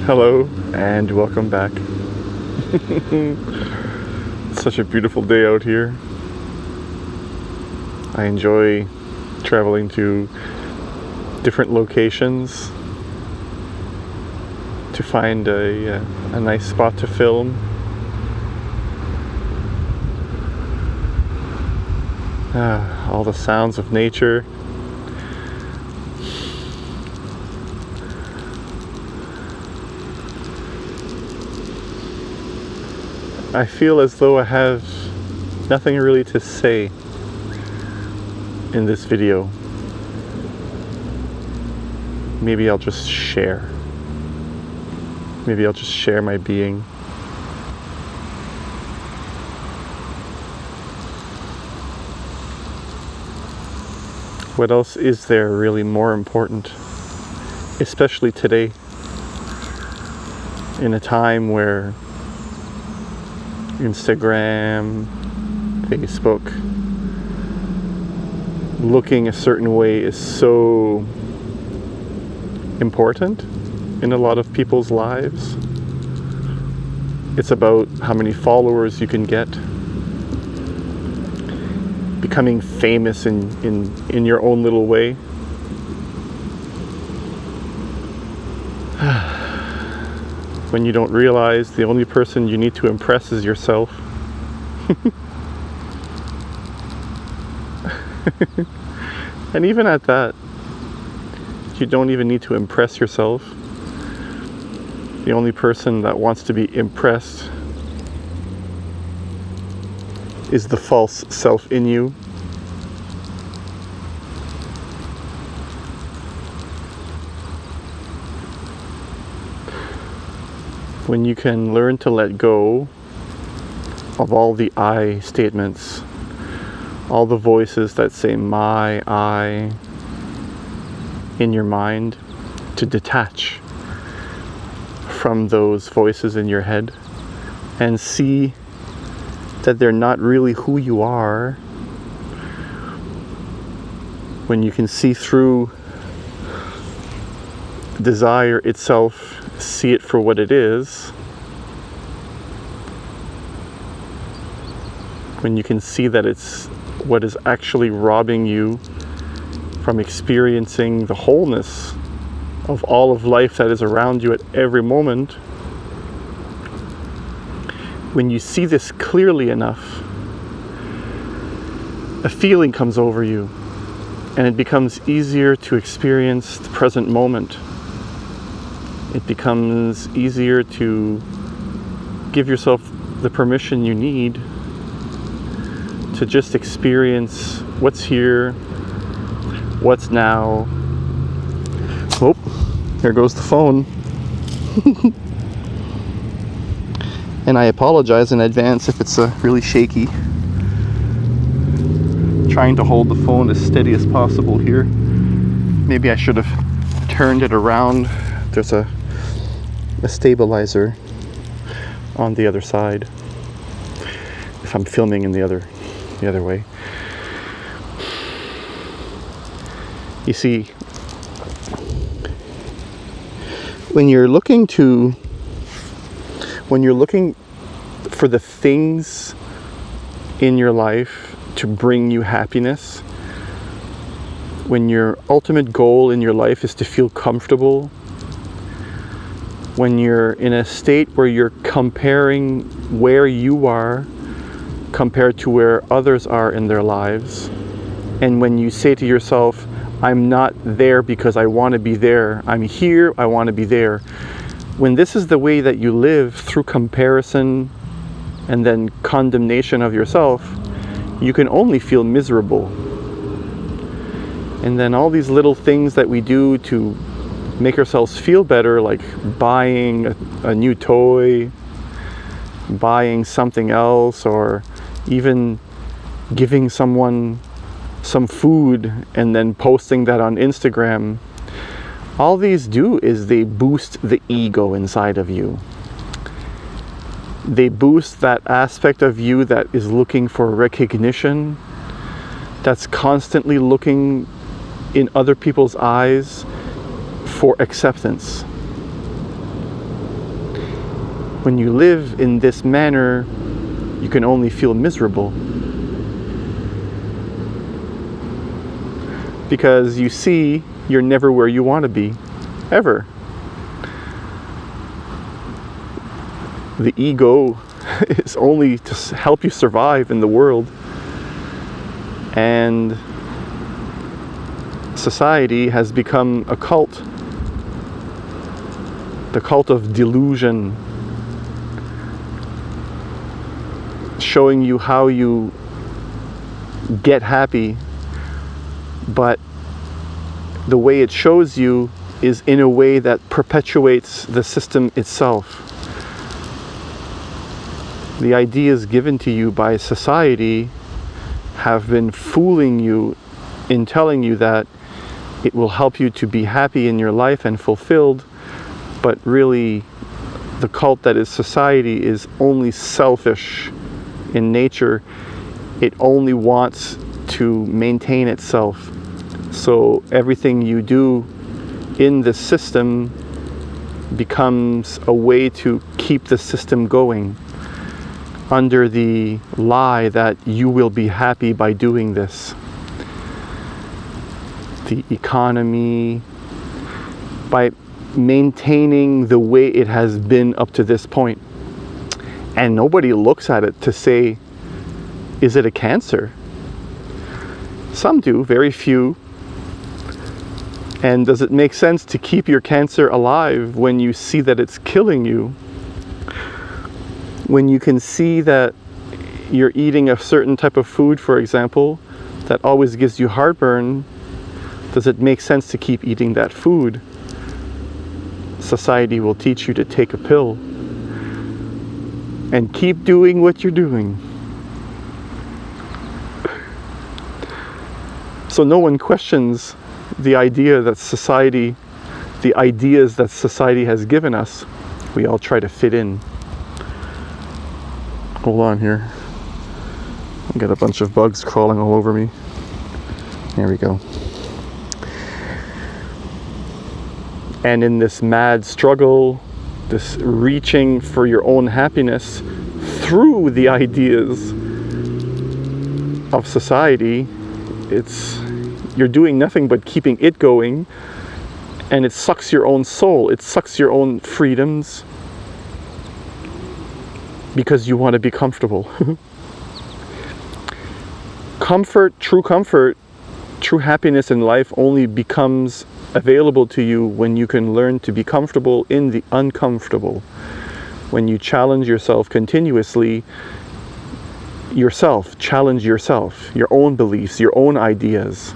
Hello and welcome back. It's such a beautiful day out here. I enjoy traveling to different locations to find a nice spot to film. All the sounds of nature. I feel as though I have nothing really to say in this video. Maybe I'll just share. Maybe I'll just share my being. What else is there really more important? Especially today, in a time where Instagram, Facebook, looking a certain way is so important in a lot of people's lives. It's about how many followers you can get, becoming famous in your own little way. When you don't realize the only person you need to impress is yourself. And even at that, you don't even need to impress yourself. The only person that wants to be impressed is the false self in you. When you can learn to let go of all the I statements, all the voices that say my, I in your mind, to detach from those voices in your head and see that they're not really who you are. When you can see through desire itself, see it for what it is, when you can see that it's what is actually robbing you from experiencing the wholeness of all of life that is around you at every moment, when you see this clearly enough, a feeling comes over you and it becomes easier to experience the present moment. It becomes easier to give yourself the permission you need to just experience what's here, what's now. Oh, there goes the phone. And I apologize in advance if it's really shaky. Trying to hold the phone as steady as possible here. Maybe I should have turned it around. There's a stabilizer on the other side if I'm filming in the other way. You see, when you're looking for the things in your life to bring you happiness, when your ultimate goal in your life is to feel comfortable, when you're in a state where you're comparing where you are compared to where others are in their lives, and when you say to yourself, I'm not there because I want to be there, I'm here, I want to be there. When this is the way that you live, through comparison and then condemnation of yourself, you can only feel miserable. And then all these little things that we do to make ourselves feel better, like buying a new toy, buying something else, or even giving someone some food and then posting that on Instagram, all these do is they boost the ego inside of you. They boost that aspect of you that is looking for recognition, that's constantly looking in other people's eyes for acceptance. When you live in this manner, you can only feel miserable. Because you see you're never where you want to be, ever. The ego is only to help you survive in the world. And society has become a cult. The cult of delusion. Showing you how you get happy, but the way it shows you is in a way that perpetuates the system itself. The ideas given to you by society have been fooling you in telling you that it will help you to be happy in your life and fulfilled, but really the cult that is society is only selfish in nature. It only wants to maintain itself. So everything you do in the system becomes a way to keep the system going, under the lie that you will be happy by doing this. The economy, by maintaining the way it has been up to this point. And nobody looks at it to say, is it a cancer? Some do, very few. And does it make sense to keep your cancer alive when you see that it's killing you? When you can see that you're eating a certain type of food, for example, that always gives you heartburn, does it make sense to keep eating that food? Society will teach you to take a pill and keep doing what you're doing. So no one questions the idea that society, the ideas that society has given us. We all try to fit in. Hold on here. I got a bunch of bugs crawling all over me. There we go. And in this mad struggle, this reaching for your own happiness through the ideas of society, you're doing nothing but keeping it going, and it sucks your own soul, it sucks your own freedoms, because you want to be comfortable. Comfort, true happiness in life only becomes available to you when you can learn to be comfortable in the uncomfortable. When you challenge yourself continuously, challenge yourself, your own beliefs, your own ideas.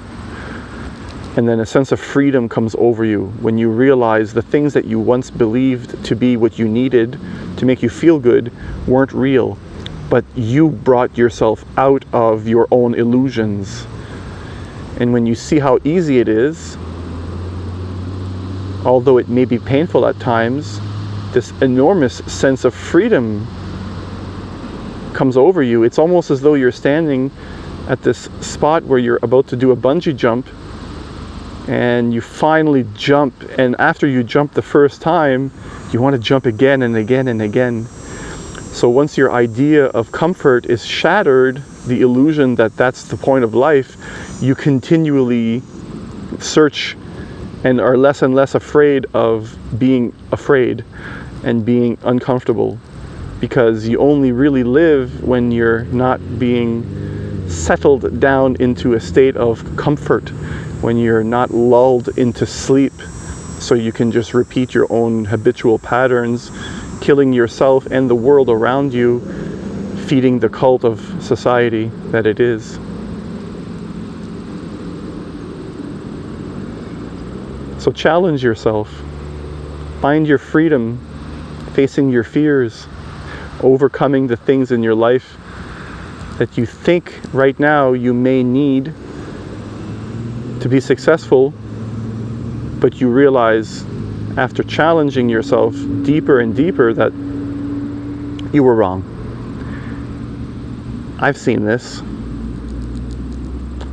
And then a sense of freedom comes over you when you realize the things that you once believed to be what you needed to make you feel good weren't real, but you brought yourself out of your own illusions. And when you see how easy it is, although it may be painful at times, this enormous sense of freedom comes over you. It's almost as though you're standing at this spot where you're about to do a bungee jump, and you finally jump, and after you jump the first time, you want to jump again and again and again. So once your idea of comfort is shattered, the illusion that that's the point of life, you continually search and are less and less afraid of being afraid and being uncomfortable, because you only really live when you're not being settled down into a state of comfort, when you're not lulled into sleep so you can just repeat your own habitual patterns, killing yourself and the world around you, feeding the cult of society that it is. So challenge yourself. Find your freedom, facing your fears, overcoming the things in your life that you think right now you may need to be successful, but you realize after challenging yourself deeper and deeper that you were wrong. I've seen this.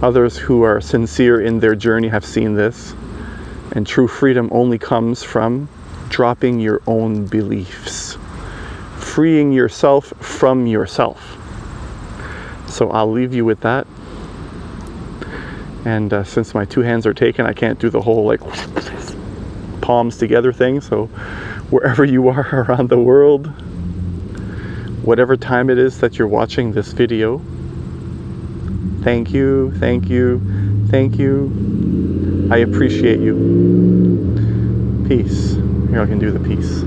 Others who are sincere in their journey have seen this. And true freedom only comes from dropping your own beliefs, freeing yourself from yourself. So I'll leave you with that. And since my two hands are taken, I can't do the whole like palms together thing. So wherever you are around the world, whatever time it is that you're watching this video, thank you, thank you, thank you. I appreciate you. Peace. Here, I can do the peace.